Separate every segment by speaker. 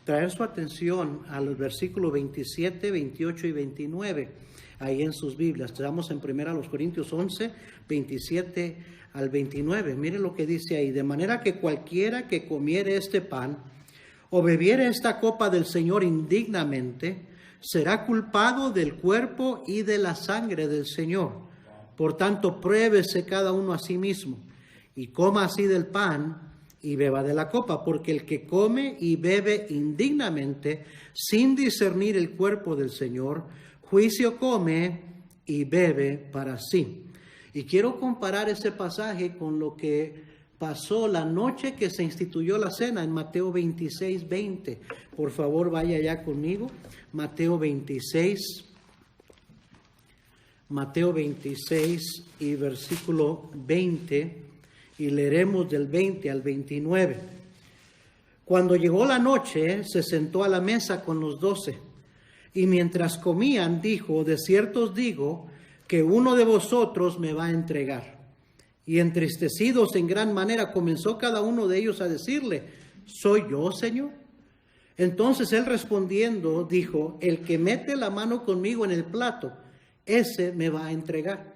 Speaker 1: traer su atención a los versículos 27, 28 y 29, ahí en sus Biblias. Estamos en 1 Corintios 11, 27 al 29. Mire lo que dice ahí: de manera que cualquiera que comiere este pan o bebiere esta copa del Señor indignamente, será culpado del cuerpo y de la sangre del Señor. Por tanto, pruébese cada uno a sí mismo, y coma así del pan y beba de la copa, porque el que come y bebe indignamente, sin discernir el cuerpo del Señor, juicio come y bebe para sí. Y quiero comparar ese pasaje con lo que pasó la noche que se instituyó la cena en Mateo 26, 20. Por favor, vaya ya conmigo. Mateo 26 y versículo 20. Y leeremos del 20 al 29. Cuando llegó la noche, se sentó a la mesa con los 12. Y mientras comían, dijo: de cierto os digo que uno de vosotros me va a entregar. Y entristecidos en gran manera, comenzó cada uno de ellos a decirle: ¿soy yo, Señor? Entonces él respondiendo dijo: el que mete la mano conmigo en el plato, ese me va a entregar.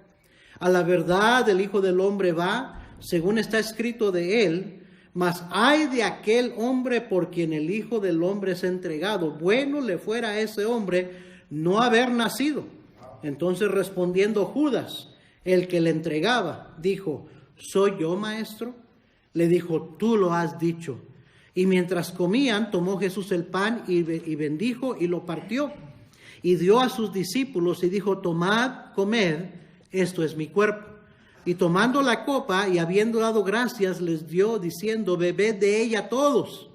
Speaker 1: A la verdad, el Hijo del Hombre va, según está escrito de él, mas ay de aquel hombre por quien el Hijo del Hombre es entregado. Bueno le fuera a ese hombre no haber nacido. Entonces respondiendo Judas, el que le entregaba, dijo: ¿soy yo, maestro? Le dijo: tú lo has dicho. Y mientras comían, tomó Jesús el pan y bendijo y lo partió. Y dio a sus discípulos y dijo: tomad, comed, esto es mi cuerpo. Y tomando la copa y habiendo dado gracias, les dio diciendo: bebed de ella todos,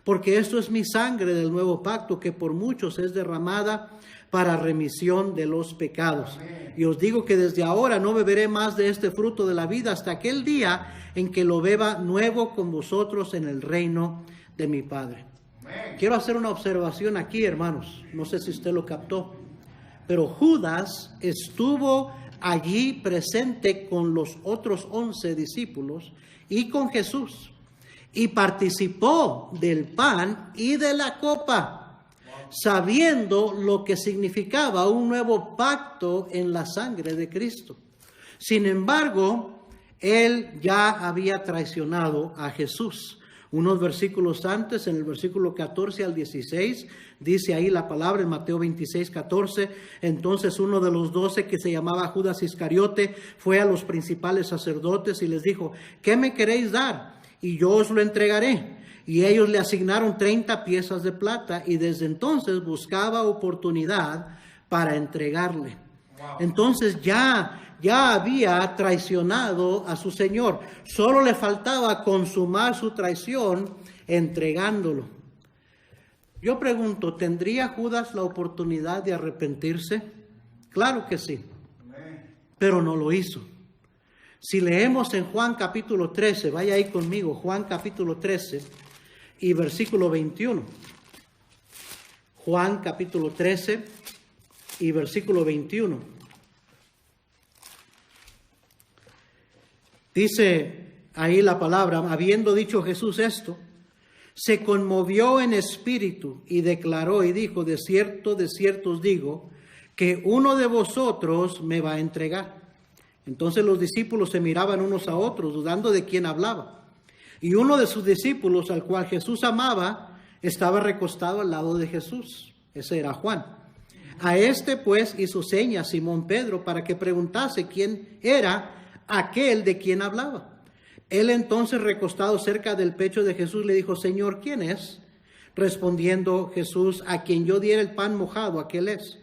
Speaker 1: porque esto es mi sangre del nuevo pacto, que por muchos es derramada para remisión de los pecados. Amén. Y os digo que desde ahora no beberé más de este fruto de la vida hasta aquel día en que lo beba nuevo con vosotros en el reino de mi Padre. Amén. Quiero hacer una observación aquí, hermanos. No sé si usted lo captó, pero Judas estuvo allí presente con los otros 11 discípulos y con Jesús, y participó del pan y de la copa, sabiendo lo que significaba un nuevo pacto en la sangre de Cristo. Sin embargo, él ya había traicionado a Jesús. Unos versículos antes, en el versículo 14 al 16, dice ahí la palabra en Mateo 26, 14. Entonces uno de los 12, que se llamaba Judas Iscariote, fue a los principales sacerdotes y les dijo: ¿qué me queréis dar? Y yo os lo entregaré. Y ellos le asignaron 30 piezas de plata, y desde entonces buscaba oportunidad para entregarle. Entonces ya había traicionado a su Señor. Solo le faltaba consumar su traición entregándolo. Yo pregunto, ¿tendría Judas la oportunidad de arrepentirse? Claro que sí, pero no lo hizo. Si leemos en Juan capítulo 13, vaya ahí conmigo, Juan capítulo 13 y versículo 21. Juan capítulo 13 y versículo 21. Dice ahí la palabra: habiendo dicho Jesús esto, se conmovió en espíritu y declaró y dijo: de cierto os digo, que uno de vosotros me va a entregar. Entonces los discípulos se miraban unos a otros, dudando de quién hablaba. Y uno de sus discípulos, al cual Jesús amaba, estaba recostado al lado de Jesús. Ese era Juan. A este pues hizo señas Simón Pedro para que preguntase quién era aquel de quien hablaba. Él entonces, recostado cerca del pecho de Jesús, le dijo: Señor, ¿quién es? Respondiendo Jesús: a quien yo diera el pan mojado, aquel es.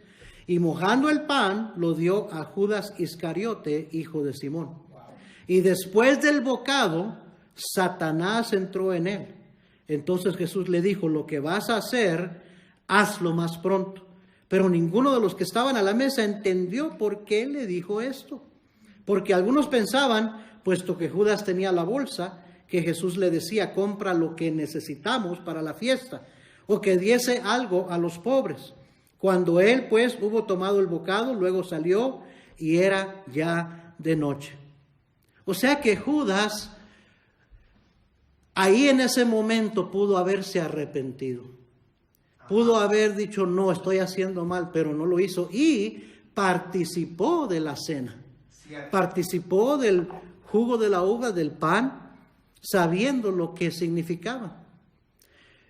Speaker 1: Y mojando el pan, lo dio a Judas Iscariote, hijo de Simón. Y después del bocado, Satanás entró en él. Entonces Jesús le dijo: lo que vas a hacer, hazlo más pronto. Pero ninguno de los que estaban a la mesa entendió por qué le dijo esto. Porque algunos pensaban, puesto que Judas tenía la bolsa, que Jesús le decía: compra lo que necesitamos para la fiesta, o que diese algo a los pobres. Cuando él pues hubo tomado el bocado, luego salió y era ya de noche. O sea que Judas ahí en ese momento pudo haberse arrepentido. Pudo haber dicho, no, estoy haciendo mal, pero no lo hizo. Y participó de la cena. Participó del jugo de la uva, del pan, sabiendo lo que significaba.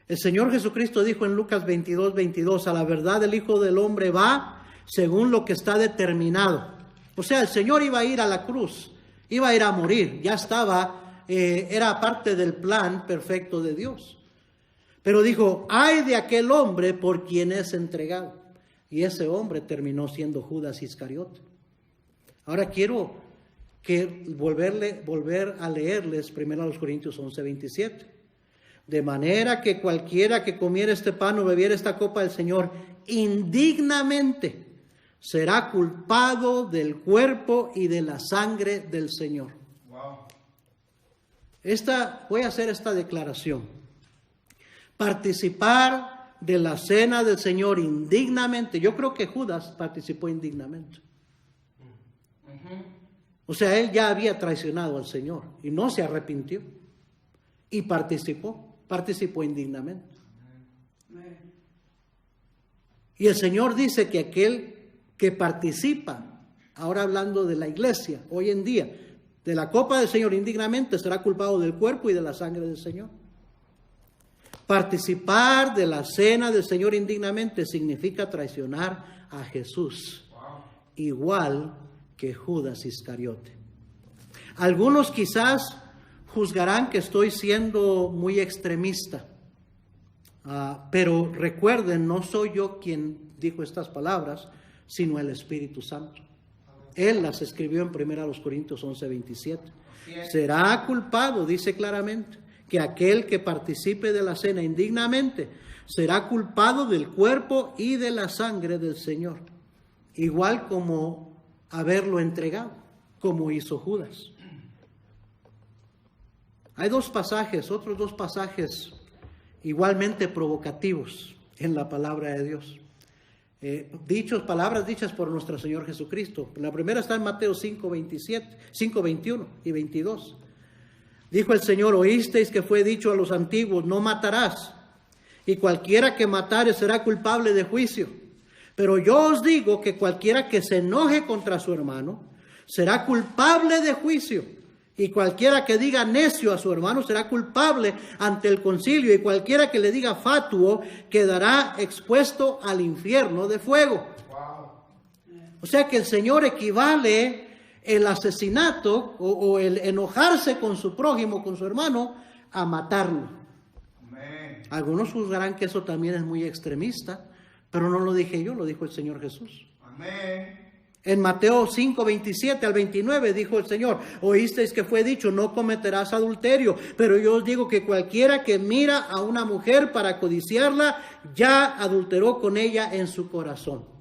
Speaker 1: El Señor Jesucristo dijo en Lucas 22:22, a la verdad el Hijo del Hombre va según lo que está determinado. O sea, el Señor iba a ir a la cruz, iba a ir a morir, ya estaba, era parte del plan perfecto de Dios. Pero dijo, ay de aquel hombre por quien es entregado. Y ese hombre terminó siendo Judas Iscariote. Ahora quiero volver a leerles 1 Corintios 11:27. De manera que cualquiera que comiera este pan o bebiera esta copa del Señor indignamente será culpado del cuerpo y de la sangre del Señor. Wow. Voy a hacer esta declaración. Participar de la cena del Señor indignamente. Yo creo que Judas participó indignamente. O sea, él ya había traicionado al Señor y no se arrepintió. Y participó indignamente. Y el Señor dice que aquel que participa, ahora hablando de la iglesia, hoy en día, de la copa del Señor indignamente, será culpado del cuerpo y de la sangre del Señor. Participar de la cena del Señor indignamente significa traicionar a Jesús, igual que Judas Iscariote. Algunos quizás juzgarán que estoy siendo muy extremista, pero recuerden, no soy yo quien dijo estas palabras, sino el Espíritu Santo. Él las escribió en 1 Corintios 11:27. Será culpado, dice claramente, que aquel que participe de la cena indignamente será culpado del cuerpo y de la sangre del Señor, igual como haberlo entregado, como hizo Judas. Hay otros dos pasajes igualmente provocativos en la palabra de Dios. Palabras dichas por nuestro Señor Jesucristo. La primera está en Mateo 5:21 y 22. Dijo el Señor, oísteis que fue dicho a los antiguos, no matarás, y cualquiera que matare será culpable de juicio. Pero yo os digo que cualquiera que se enoje contra su hermano será culpable de juicio. Y cualquiera que diga necio a su hermano será culpable ante el concilio. Y cualquiera que le diga fatuo quedará expuesto al infierno de fuego. Wow. O sea que el Señor equivale el asesinato o el enojarse con su prójimo, con su hermano, a matarlo. Amén. Algunos juzgarán que eso también es muy extremista, pero no lo dije yo, lo dijo el Señor Jesús. Amén. En Mateo 5:27 al 29 dijo el Señor, oísteis que fue dicho, no cometerás adulterio, pero yo os digo que cualquiera que mira a una mujer para codiciarla, ya adulteró con ella en su corazón.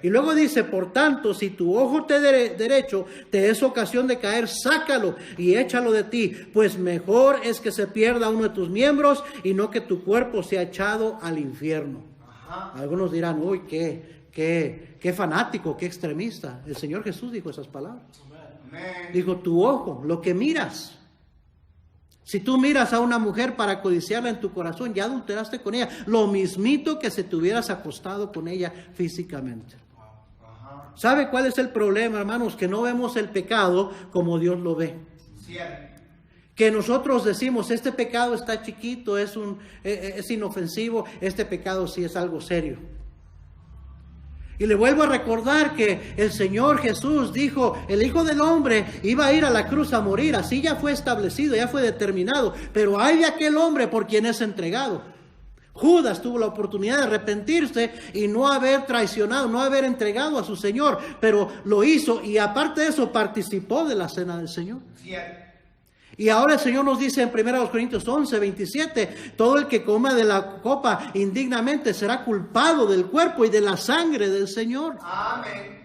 Speaker 1: Y luego dice, por tanto, si tu ojo derecho te es ocasión de caer, sácalo y échalo de ti, pues mejor es que se pierda uno de tus miembros y no que tu cuerpo sea echado al infierno. Ajá. Algunos dirán, uy, qué fanático, qué extremista. El Señor Jesús dijo esas palabras. Amén. Dijo, tu ojo, lo que miras. Si tú miras a una mujer para codiciarla en tu corazón, ya adulteraste con ella. Lo mismito que si te hubieras acostado con ella físicamente. ¿Sabe cuál es el problema, hermanos? Que no vemos el pecado como Dios lo ve. Que nosotros decimos, este pecado está chiquito, es inofensivo, este pecado sí es algo serio. Y le vuelvo a recordar que el Señor Jesús dijo, el Hijo del Hombre iba a ir a la cruz a morir, así ya fue establecido, ya fue determinado, pero hay de aquel hombre por quien es entregado. Judas tuvo la oportunidad de arrepentirse y no haber traicionado, no haber entregado a su Señor, pero lo hizo y aparte de eso participó de la cena del Señor. Y ahora el Señor nos dice en 1 Corintios 11:27, todo el que coma de la copa indignamente será culpado del cuerpo y de la sangre del Señor. Amén.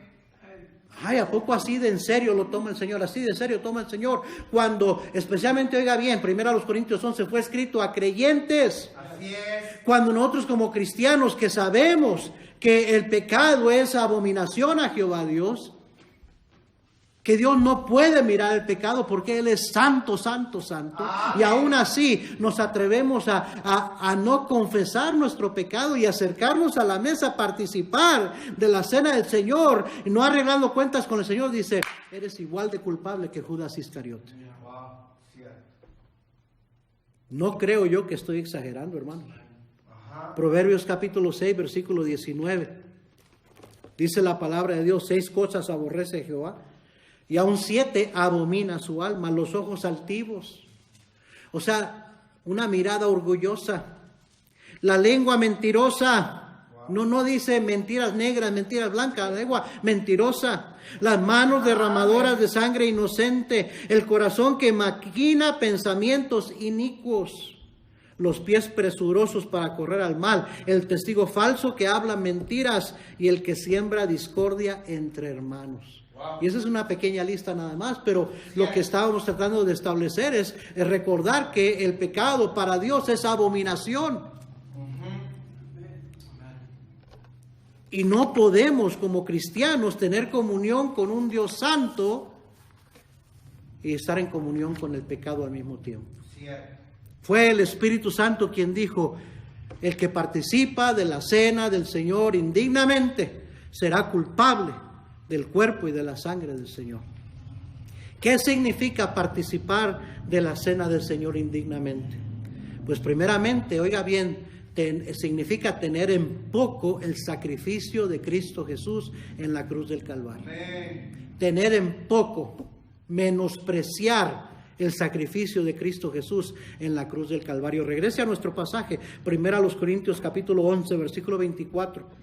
Speaker 1: Ay, ¿a poco así de en serio lo toma el Señor? Así de en serio toma el Señor. Cuando, especialmente, oiga bien, 1 Corintios 11 fue escrito a creyentes. Así es. Cuando nosotros como cristianos que sabemos que el pecado es abominación a Jehová Dios, que Dios no puede mirar el pecado porque Él es santo, santo, santo. Y aún así nos atrevemos a no confesar nuestro pecado y acercarnos a la mesa, participar de la cena del Señor, y no arreglando cuentas con el Señor. Dice, eres igual de culpable que Judas Iscariote. No creo yo que estoy exagerando, hermano. Proverbios capítulo 6, versículo 19. Dice la palabra de Dios, 6 cosas aborrece Jehová, y aún 7 abomina su alma: los ojos altivos, o sea, una mirada orgullosa; la lengua mentirosa, no dice mentiras negras, mentiras blancas, la lengua mentirosa; las manos derramadoras de sangre inocente; el corazón que maquina pensamientos inicuos; los pies presurosos para correr al mal; el testigo falso que habla mentiras; y el que siembra discordia entre hermanos. Y esa es una pequeña lista nada más, pero lo que estábamos tratando de establecer es recordar que el pecado para Dios es abominación. Y no podemos como cristianos tener comunión con un Dios santo y estar en comunión con el pecado al mismo tiempo. Fue el Espíritu Santo quien dijo, el que participa de la cena del Señor indignamente será culpable del cuerpo y de la sangre del Señor. ¿Qué significa participar de la cena del Señor indignamente? Pues primeramente, oiga bien, significa tener en poco el sacrificio de Cristo Jesús en la cruz del Calvario. Amén. Tener en poco, menospreciar el sacrificio de Cristo Jesús en la cruz del Calvario. Regrese a nuestro pasaje, 1 Corintios capítulo 11, versículo 24.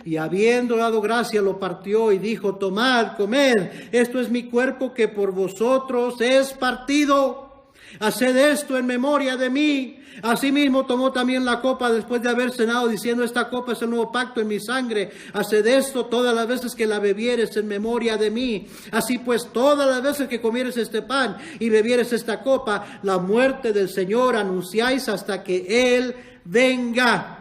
Speaker 1: Y habiendo dado gracia, lo partió y dijo, tomad, comed, esto es mi cuerpo que por vosotros es partido. Haced esto en memoria de mí. Asimismo tomó también la copa después de haber cenado, diciendo, esta copa es el nuevo pacto en mi sangre. Haced esto todas las veces que la bebieres en memoria de mí. Así pues, todas las veces que comieres este pan y bebieres esta copa, la muerte del Señor anunciáis hasta que Él venga.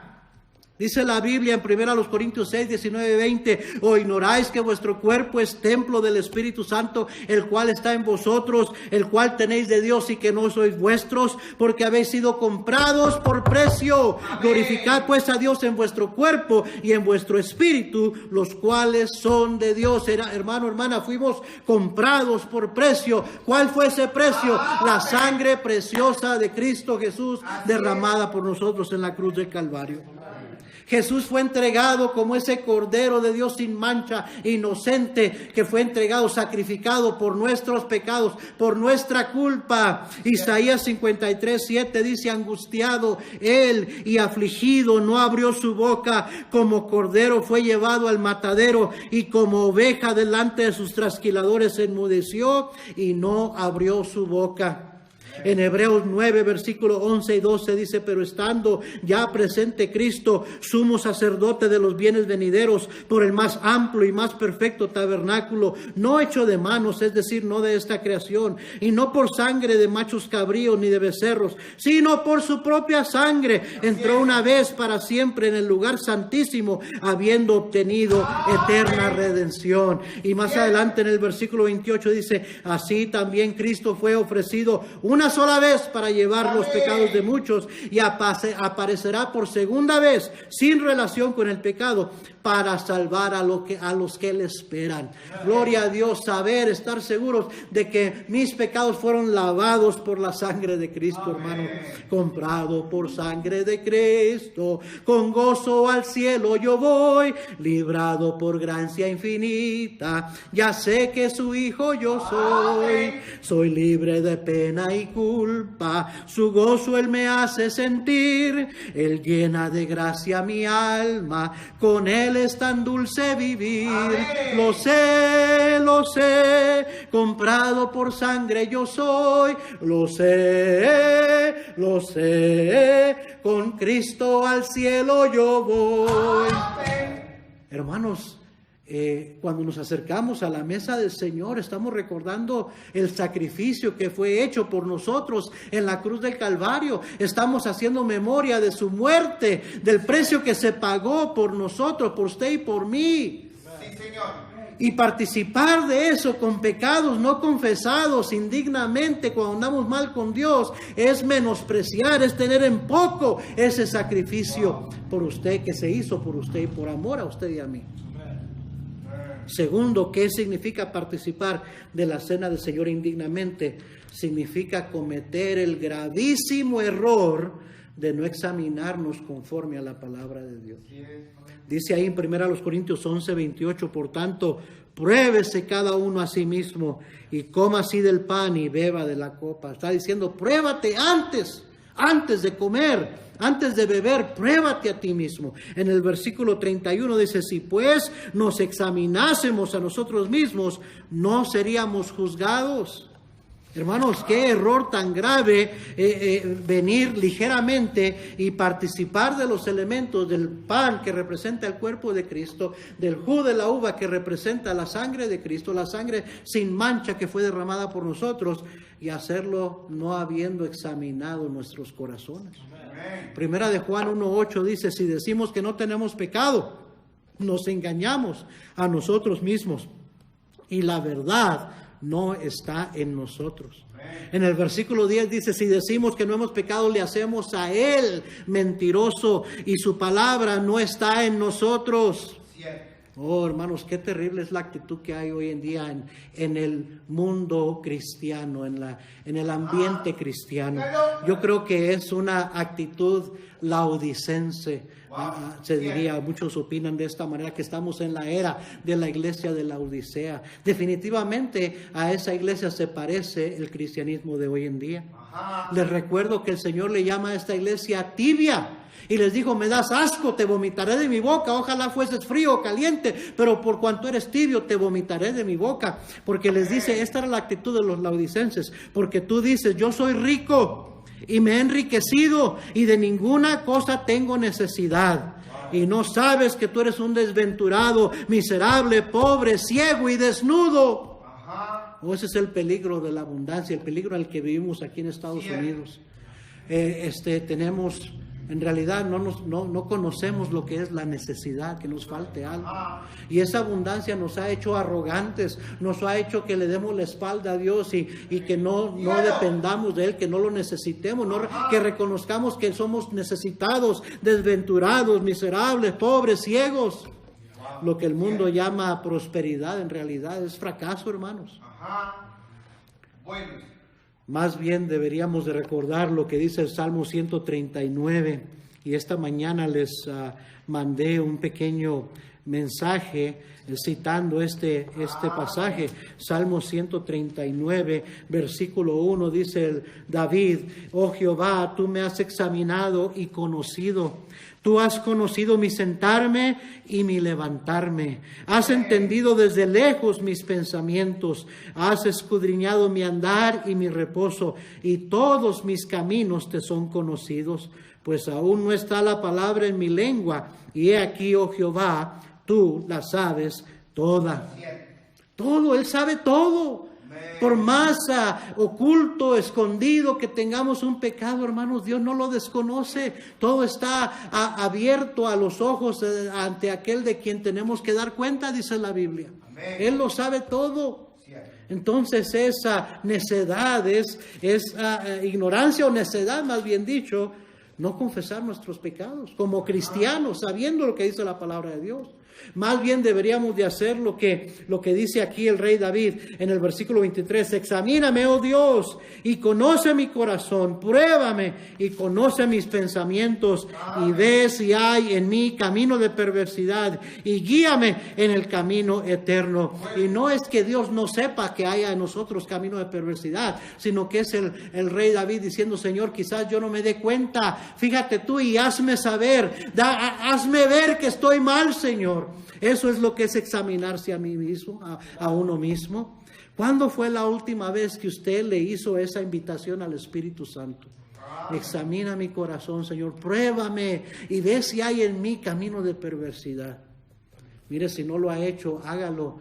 Speaker 1: Dice la Biblia en 1 Corintios 6, 19, 20, ¿o ignoráis que vuestro cuerpo es templo del Espíritu Santo, el cual está en vosotros, el cual tenéis de Dios y que no sois vuestros, porque habéis sido comprados por precio? Amén. Glorificad pues a Dios en vuestro cuerpo y en vuestro espíritu, los cuales son de Dios. Hermano, hermana, fuimos comprados por precio. ¿Cuál fue ese precio? Amén. La sangre preciosa de Cristo Jesús derramada por nosotros en la cruz del Calvario. Jesús fue entregado como ese Cordero de Dios sin mancha, inocente, que fue entregado, sacrificado por nuestros pecados, por nuestra culpa. Isaías 53, 7 dice, angustiado él y afligido, no abrió su boca, como cordero fue llevado al matadero, y como oveja delante de sus trasquiladores enmudeció y no abrió su boca. En Hebreos 9, versículo 11 y 12 dice, pero estando ya presente Cristo, sumo sacerdote de los bienes venideros, por el más amplio y más perfecto tabernáculo, no hecho de manos, es decir, no de esta creación, y no por sangre de machos cabríos ni de becerros, sino por su propia sangre, entró una vez para siempre en el lugar santísimo, habiendo obtenido eterna redención. Y más adelante en el versículo 28 dice, así también Cristo fue ofrecido una sola vez para llevar los pecados de muchos, y aparecerá por segunda vez sin relación con el pecado para salvar a los que le esperan. Gloria a Dios, saber, estar seguros de que mis pecados fueron lavados por la sangre de Cristo, hermano. Comprado por sangre de Cristo, con gozo al cielo yo voy, librado por gracia infinita, ya sé que su hijo yo soy libre de pena y culpa, su gozo Él me hace sentir, Él llena de gracia mi alma, con Él es tan dulce vivir. Amén. Lo sé, comprado por sangre yo soy, lo sé, con Cristo al cielo yo voy. Amén. Hermanos, cuando nos acercamos a la mesa del Señor, estamos recordando el sacrificio que fue hecho por nosotros en la cruz del Calvario. Estamos haciendo memoria de su muerte, del precio que se pagó por nosotros, por usted y por mí.
Speaker 2: Sí, Señor.
Speaker 1: Y participar de eso con pecados no confesados indignamente cuando andamos mal con Dios es menospreciar, es tener en poco ese sacrificio por usted que se hizo por usted y por amor a usted y a mí. Segundo, ¿qué significa participar de la cena del Señor indignamente? Significa cometer el gravísimo error de no examinarnos conforme a la palabra de Dios. Dice ahí en 1 Corintios 11:28, por tanto, pruébese cada uno a sí mismo y coma así del pan y beba de la copa. Está diciendo, pruébate antes de comer, antes de beber, pruébate a ti mismo. En el versículo 31 dice, si pues nos examinásemos a nosotros mismos, no seríamos juzgados. Hermanos, qué error tan grave venir ligeramente y participar de los elementos del pan que representa el cuerpo de Cristo, del jugo de la uva que representa la sangre de Cristo, la sangre sin mancha que fue derramada por nosotros, y hacerlo no habiendo examinado nuestros corazones. Primera de Juan 1:8 dice, si decimos que no tenemos pecado, nos engañamos a nosotros mismos y la verdad no está en nosotros. En el versículo 10 dice, si decimos que no hemos pecado, le hacemos a Él mentiroso y su palabra no está en nosotros. Oh, hermanos, qué terrible es la actitud que hay hoy en día en el mundo cristiano, en el ambiente cristiano. Yo creo que es una actitud laodicense. Se diría, muchos opinan de esta manera, que estamos en la era de la iglesia de la Odisea. Definitivamente a esa iglesia se parece el cristianismo de hoy en día. Les recuerdo que el Señor le llama a esta iglesia tibia. Y les dijo, me das asco, te vomitaré de mi boca. Ojalá fueses frío o caliente, pero por cuanto eres tibio, te vomitaré de mi boca. Porque les dice, esta era la actitud de los laodicenses. Porque tú dices, yo soy rico y me he enriquecido y de ninguna cosa tengo necesidad. Y no sabes que tú eres un desventurado, miserable, pobre, ciego y desnudo. Ese es el peligro de la abundancia, el peligro al que vivimos aquí en Estados Unidos. En realidad no conocemos lo que es la necesidad, que nos falte algo. Y esa abundancia nos ha hecho arrogantes, nos ha hecho que le demos la espalda a Dios y que no dependamos de Él, que no lo necesitemos, que reconozcamos que somos necesitados, desventurados, miserables, pobres, ciegos. Lo que el mundo llama prosperidad en realidad es fracaso, hermanos. Bueno. Más bien deberíamos de recordar lo que dice el Salmo 139. Y esta mañana les mandé un pequeño mensaje citando este pasaje. Salmo 139, versículo 1, dice David, oh Jehová, tú me has examinado y conocido. Tú has conocido mi sentarme y mi levantarme. Has entendido desde lejos mis pensamientos. Has escudriñado mi andar y mi reposo. Y todos mis caminos te son conocidos. Pues aún no está la palabra en mi lengua. Y he aquí, oh Jehová, tú la sabes toda. Todo, Él sabe todo. Por más oculto, escondido que tengamos un pecado, hermanos, Dios no lo desconoce. Todo está abierto a los ojos ante aquel de quien tenemos que dar cuenta, dice la Biblia. Él lo sabe todo. Entonces esa necedad es ignorancia o necedad, más bien dicho, no confesar nuestros pecados como cristianos, sabiendo lo que dice la palabra de Dios. Más bien deberíamos de hacer lo que dice aquí el rey David en el versículo 23. Examíname, oh Dios, y conoce mi corazón, pruébame y conoce mis pensamientos y ve si hay en mí camino de perversidad y guíame en el camino eterno. Y no es que Dios no sepa que haya en nosotros camino de perversidad, sino que es el rey David diciendo, Señor, quizás yo no me dé cuenta, fíjate tú y hazme saber, hazme ver que estoy mal, Señor. Eso es lo que es examinarse a mí mismo, a uno mismo. ¿Cuándo fue la última vez que usted le hizo esa invitación al Espíritu Santo? Examina mi corazón, Señor, pruébame y ve si hay en mí camino de perversidad. Mire, si no lo ha hecho, hágalo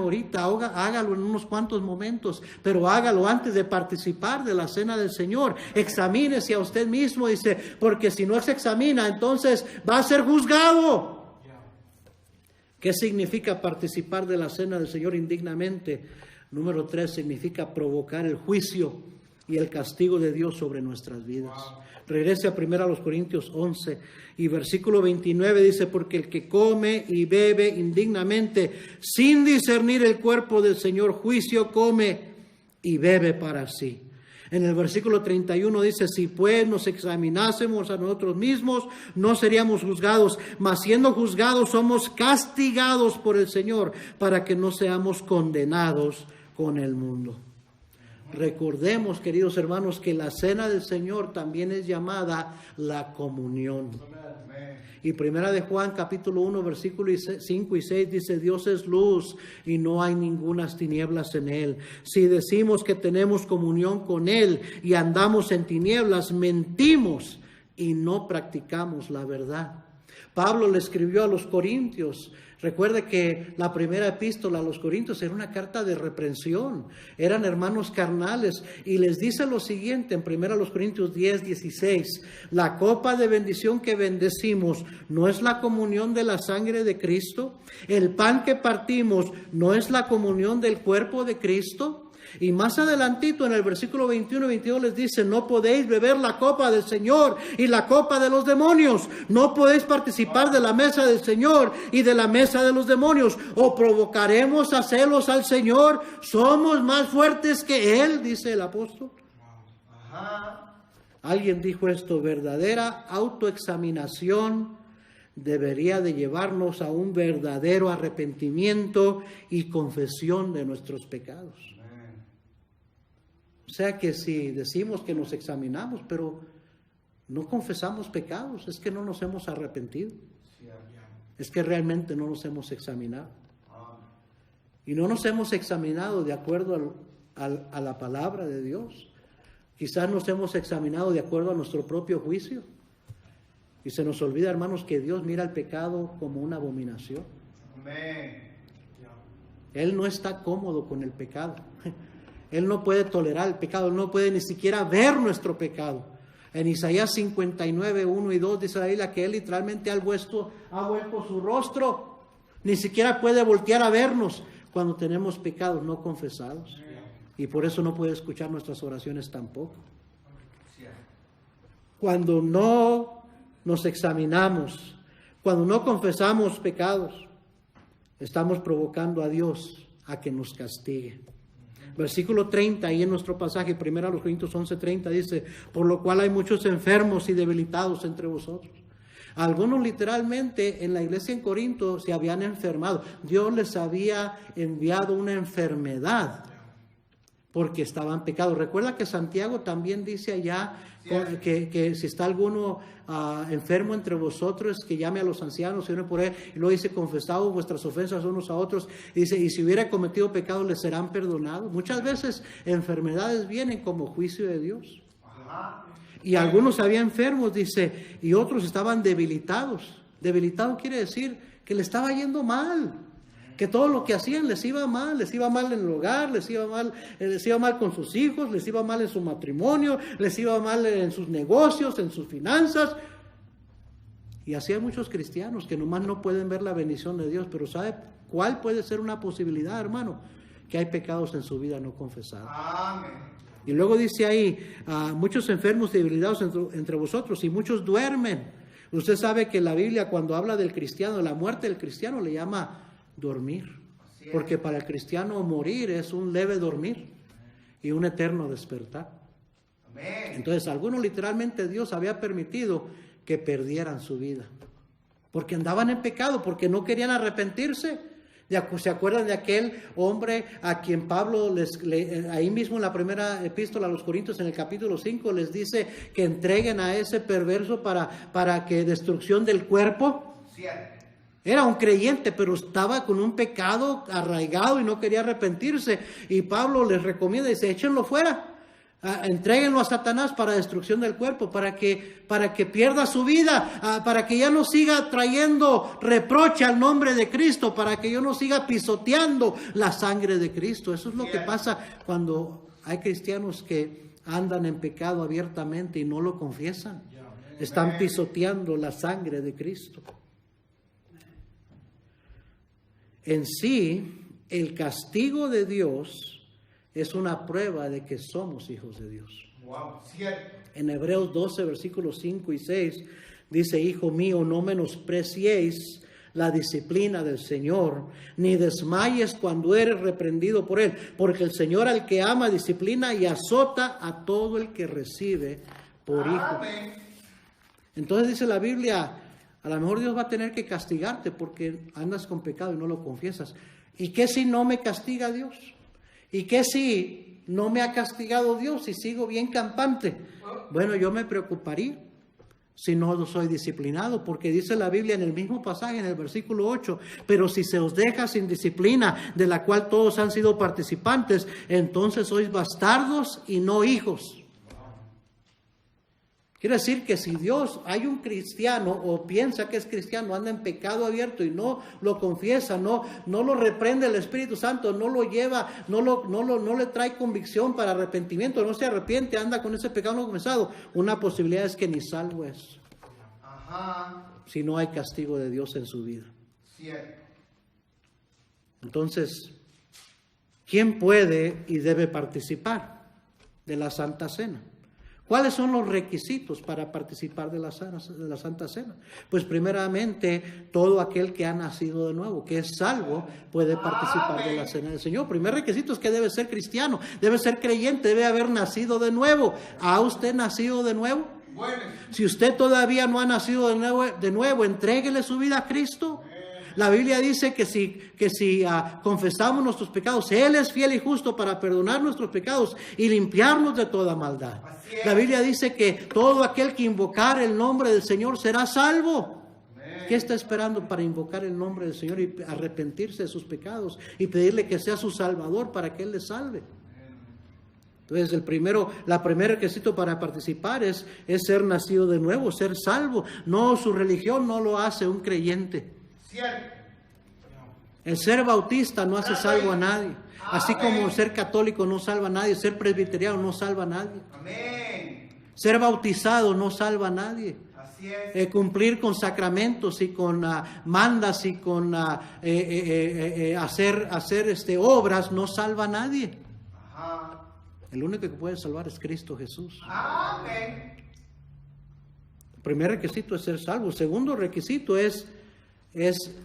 Speaker 1: ahorita, hágalo en unos cuantos momentos, pero hágalo antes de participar de la cena del Señor. Examínese a usted mismo, dice, porque si no se examina, entonces va a ser juzgado. ¿Qué significa participar de la cena del Señor indignamente? Número 3, significa provocar el juicio y el castigo de Dios sobre nuestras vidas. Regrese a 1 Corintios 11 y versículo 29 dice, porque el que come y bebe indignamente sin discernir el cuerpo del Señor, juicio come y bebe para sí. En el versículo 31 dice, si pues nos examinásemos a nosotros mismos, no seríamos juzgados, mas siendo juzgados somos castigados por el Señor, para que no seamos condenados con el mundo. Recordemos, queridos hermanos, que la cena del Señor también es llamada la comunión. Y primera de Juan, capítulo 1, versículos 5 y 6 dice, Dios es luz y no hay ningunas tinieblas en Él. Si decimos que tenemos comunión con Él y andamos en tinieblas, mentimos y no practicamos la verdad. Pablo le escribió a los Corintios. Recuerde que la primera epístola a los Corintios era una carta de reprensión. Eran hermanos carnales. Y les dice lo siguiente en 1 Corintios 10, 16. La copa de bendición que bendecimos no es la comunión de la sangre de Cristo. El pan que partimos no es la comunión del cuerpo de Cristo. Y más adelantito en el versículo 21 y 22 les dice, no podéis beber la copa del Señor y la copa de los demonios. No podéis participar de la mesa del Señor y de la mesa de los demonios. O provocaremos a celos al Señor. Somos más fuertes que Él, dice el apóstol. Alguien dijo esto, verdadera autoexaminación debería de llevarnos a un verdadero arrepentimiento y confesión de nuestros pecados. O sea que si decimos que nos examinamos, pero no confesamos pecados, es que no nos hemos arrepentido. Es que realmente no nos hemos examinado. Y no nos hemos examinado de acuerdo a la palabra de Dios. Quizás nos hemos examinado de acuerdo a nuestro propio juicio. Y se nos olvida, hermanos, que Dios mira el pecado como una abominación. Él no está cómodo con el pecado. Él no puede tolerar el pecado, Él no puede ni siquiera ver nuestro pecado. En Isaías 59, 1 y 2 dice la Biblia que Él literalmente ha vuelto su rostro. Ni siquiera puede voltear a vernos cuando tenemos pecados no confesados. Y por eso no puede escuchar nuestras oraciones tampoco. Cuando no nos examinamos, cuando no confesamos pecados, estamos provocando a Dios a que nos castigue. Versículo 30, ahí en nuestro pasaje, 1 Corintios 11:30 dice, por lo cual hay muchos enfermos y debilitados entre vosotros. Algunos literalmente en la iglesia en Corinto se habían enfermado. Dios les había enviado una enfermedad porque estaban pecados. Recuerda que Santiago también dice allá que si está alguno enfermo entre vosotros, que llame a los ancianos y oren por él. Y luego dice, confesaos vuestras ofensas unos a otros. Y dice, y si hubiera cometido pecado, les serán perdonados. Muchas veces enfermedades vienen como juicio de Dios. Y algunos habían enfermos, dice, y otros estaban debilitados. Debilitado quiere decir que le estaba yendo mal. Que todo lo que hacían les iba mal en el hogar, les iba mal con sus hijos, les iba mal en su matrimonio, les iba mal en sus negocios, en sus finanzas. Y así hay muchos cristianos que nomás no pueden ver la bendición de Dios, pero ¿sabe cuál puede ser una posibilidad, hermano? Que hay pecados en su vida no confesados. Amén. Y luego dice ahí, muchos enfermos y debilitados entre vosotros y muchos duermen. Usted sabe que la Biblia cuando habla del cristiano, la muerte del cristiano le llama dormir, porque para el cristiano morir es un leve dormir y un eterno despertar. Entonces algunos literalmente Dios había permitido que perdieran su vida porque andaban en pecado, porque no querían arrepentirse. ¿Se acuerdan de aquel hombre a quien Pablo ahí mismo en la primera epístola a los Corintios en el capítulo 5 les dice que entreguen a ese perverso para que destrucción del cuerpo? Era un creyente, pero estaba con un pecado arraigado y no quería arrepentirse. Y Pablo les recomienda y dice, échenlo fuera. Entréguenlo a Satanás para destrucción del cuerpo, para que pierda su vida, para que ya no siga trayendo reproche al nombre de Cristo, para que yo no siga pisoteando la sangre de Cristo. Eso es lo que pasa cuando hay cristianos que andan en pecado abiertamente y no lo confiesan. Están pisoteando la sangre de Cristo. En sí, el castigo de Dios es una prueba de que somos hijos de Dios.
Speaker 2: Wow, cierto.
Speaker 1: En Hebreos 12, versículos 5 y 6, dice: hijo mío, no menospreciéis la disciplina del Señor, ni desmayes cuando eres reprendido por Él, porque el Señor al que ama disciplina y azota a todo el que recibe por hijo.
Speaker 2: Amén.
Speaker 1: Entonces dice la Biblia, a lo mejor Dios va a tener que castigarte porque andas con pecado y no lo confiesas. ¿Y qué si no me castiga Dios? ¿Y qué si no me ha castigado Dios y sigo bien campante? Bueno, yo me preocuparía si no soy disciplinado, porque dice la Biblia en el mismo pasaje, en el versículo 8, pero si se os deja sin disciplina, de la cual todos han sido participantes, entonces sois bastardos y no hijos. Quiere decir que si Dios, hay un cristiano o piensa que es cristiano, anda en pecado abierto y no lo confiesa, no lo reprende el Espíritu Santo, no lo lleva, no le trae convicción para arrepentimiento, no se arrepiente, anda con ese pecado no confesado, una posibilidad es que ni salvo es.
Speaker 2: Ajá.
Speaker 1: Si no hay castigo de Dios en su vida.
Speaker 2: Cierto.
Speaker 1: Entonces, ¿quién puede y debe participar de la Santa Cena? ¿Cuáles son los requisitos para participar de la Santa Cena? Pues primeramente, todo aquel que ha nacido de nuevo, que es salvo, puede participar de la Cena del Señor. Primer requisito es que debe ser cristiano, debe ser creyente, debe haber nacido de nuevo. ¿Ha usted nacido de nuevo?
Speaker 2: Bueno.
Speaker 1: Si usted todavía no ha nacido de nuevo, entréguele su vida a Cristo. La Biblia dice que si confesamos nuestros pecados, Él es fiel y justo para perdonar nuestros pecados y limpiarnos de toda maldad. La Biblia dice que todo aquel que invocar el nombre del Señor será salvo. ¿Qué está esperando para invocar el nombre del Señor y arrepentirse de sus pecados y pedirle que sea su Salvador para que Él le salve? Entonces el primer requisito para participar es ser nacido de nuevo, ser salvo. No, su religión no lo hace un creyente.
Speaker 2: Cierto.
Speaker 1: El ser bautista no hace salvo a nadie. Así como ser católico no salva a nadie, ser presbiteriano no salva a nadie.
Speaker 2: Amén.
Speaker 1: Ser bautizado no salva a nadie.
Speaker 2: Así es.
Speaker 1: Cumplir con sacramentos y con mandas y con hacer obras no salva a nadie.
Speaker 2: Ajá.
Speaker 1: El único que puede salvar es Cristo Jesús.
Speaker 2: Amén.
Speaker 1: El primer requisito es ser salvo. El segundo requisito es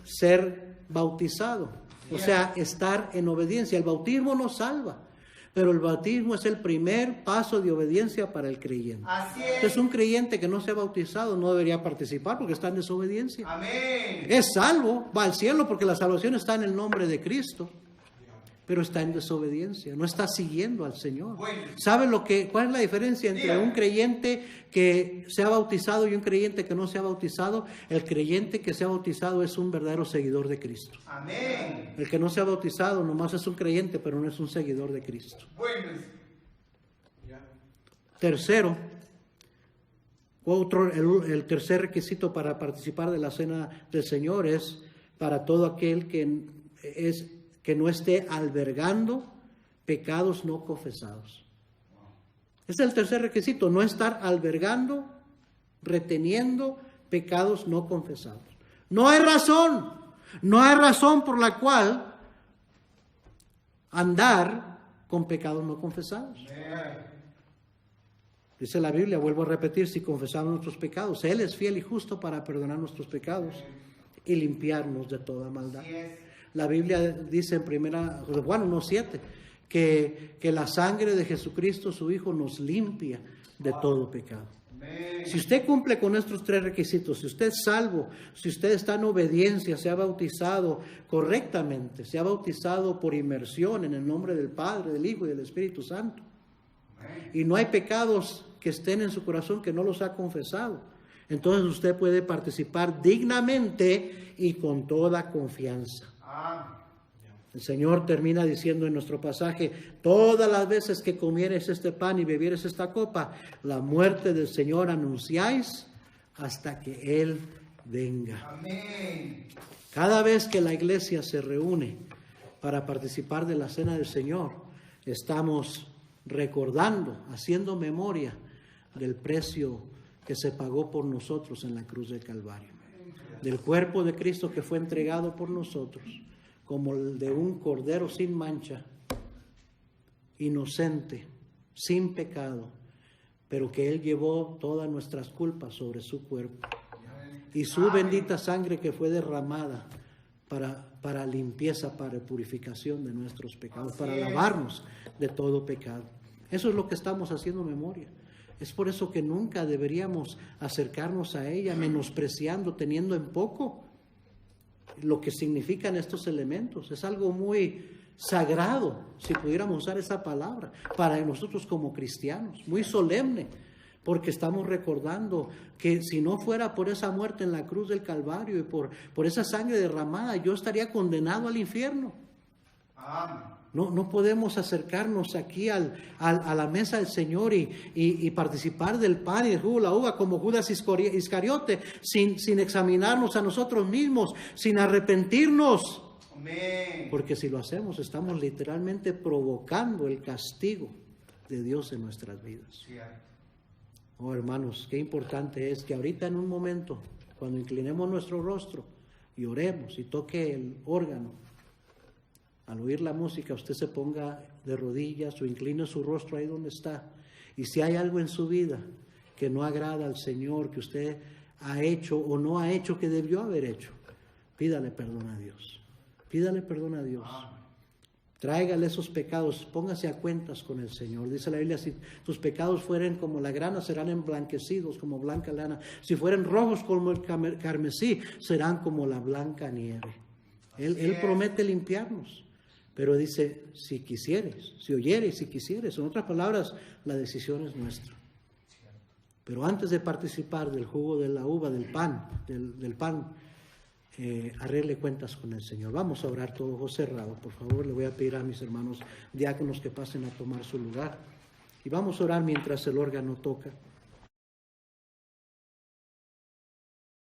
Speaker 1: ser bautizado. O sea, estar en obediencia. El bautismo no salva, pero el bautismo es el primer paso de obediencia para el creyente.
Speaker 2: Así es.
Speaker 1: Entonces, un creyente que no sea bautizado no debería participar porque está en desobediencia.
Speaker 2: Amén.
Speaker 1: Es salvo, va al cielo porque la salvación está en el nombre de Cristo, pero está en desobediencia, no está siguiendo al Señor.
Speaker 2: Bueno.
Speaker 1: ¿Sabe cuál es la diferencia entre un creyente que se ha bautizado y un creyente que no se ha bautizado? El creyente que se ha bautizado es un verdadero seguidor de Cristo.
Speaker 2: Amén.
Speaker 1: El que no se ha bautizado nomás es un creyente, pero no es un seguidor de Cristo.
Speaker 2: Bueno.
Speaker 1: Tercero, el tercer requisito para participar de la Cena del Señor es para todo aquel que no esté albergando pecados no confesados. Este es el tercer requisito, no estar albergando, reteniendo pecados no confesados. No hay razón por la cual andar con pecados no confesados. Dice la Biblia, vuelvo a repetir, si confesamos nuestros pecados, Él es fiel y justo para perdonar nuestros pecados y limpiarnos de toda maldad. La Biblia dice en Juan 1:7 que la sangre de Jesucristo, su Hijo, nos limpia de todo pecado. Si usted cumple con estos tres requisitos, si usted es salvo, si usted está en obediencia, se ha bautizado correctamente, se ha bautizado por inmersión en el nombre del Padre, del Hijo y del Espíritu Santo, y no hay pecados que estén en su corazón que no los ha confesado, entonces usted puede participar dignamente y con toda confianza. El Señor termina diciendo en nuestro pasaje, todas las veces que comieres este pan y bebieres esta copa, la muerte del Señor anunciáis hasta que Él venga.
Speaker 2: Amén.
Speaker 1: Cada vez que la iglesia se reúne para participar de la Cena del Señor, estamos recordando, haciendo memoria del precio que se pagó por nosotros en la cruz del Calvario, del cuerpo de Cristo que fue entregado por nosotros, como el de un cordero sin mancha, inocente, sin pecado, pero que Él llevó todas nuestras culpas sobre su cuerpo. Y su bendita sangre que fue derramada para limpieza, para purificación de nuestros pecados, para lavarnos de todo pecado. Eso es lo que estamos haciendo memoria. Es por eso que nunca deberíamos acercarnos a ella menospreciando, teniendo en poco lo que significan estos elementos. Es algo muy sagrado, si pudiéramos usar esa palabra, para nosotros como cristianos, muy solemne, porque estamos recordando que si no fuera por esa muerte en la cruz del Calvario y por esa sangre derramada, yo estaría condenado al infierno. No podemos acercarnos aquí a la mesa del Señor y participar del pan y del jugo de la uva como Judas Iscariote, sin examinarnos a nosotros mismos, sin arrepentirnos.
Speaker 2: Amén.
Speaker 1: Porque si lo hacemos, estamos literalmente provocando el castigo de Dios en nuestras vidas. Oh, hermanos, qué importante es que ahorita en un momento, cuando inclinemos nuestro rostro y oremos y toque el órgano, al oír la música usted se ponga de rodillas o incline su rostro ahí donde está. Y si hay algo en su vida que no agrada al Señor, que usted ha hecho o no ha hecho que debió haber hecho, pídale perdón a Dios. Pídale perdón a Dios. Tráigale esos pecados, póngase a cuentas con el Señor. Dice la Biblia, si tus pecados fueren como la grana, serán emblanquecidos como blanca lana. Si fueren rojos como el carmesí, serán como la blanca nieve. Él promete limpiarnos. Pero dice, si quisieres, si oyeres, si quisieres. En otras palabras, la decisión es nuestra. Pero antes de participar del jugo de la uva, del pan, arregle cuentas con el Señor. Vamos a orar todo ojos cerrados. Por favor, le voy a pedir a mis hermanos diáconos que pasen a tomar su lugar. Y vamos a orar mientras el órgano toca.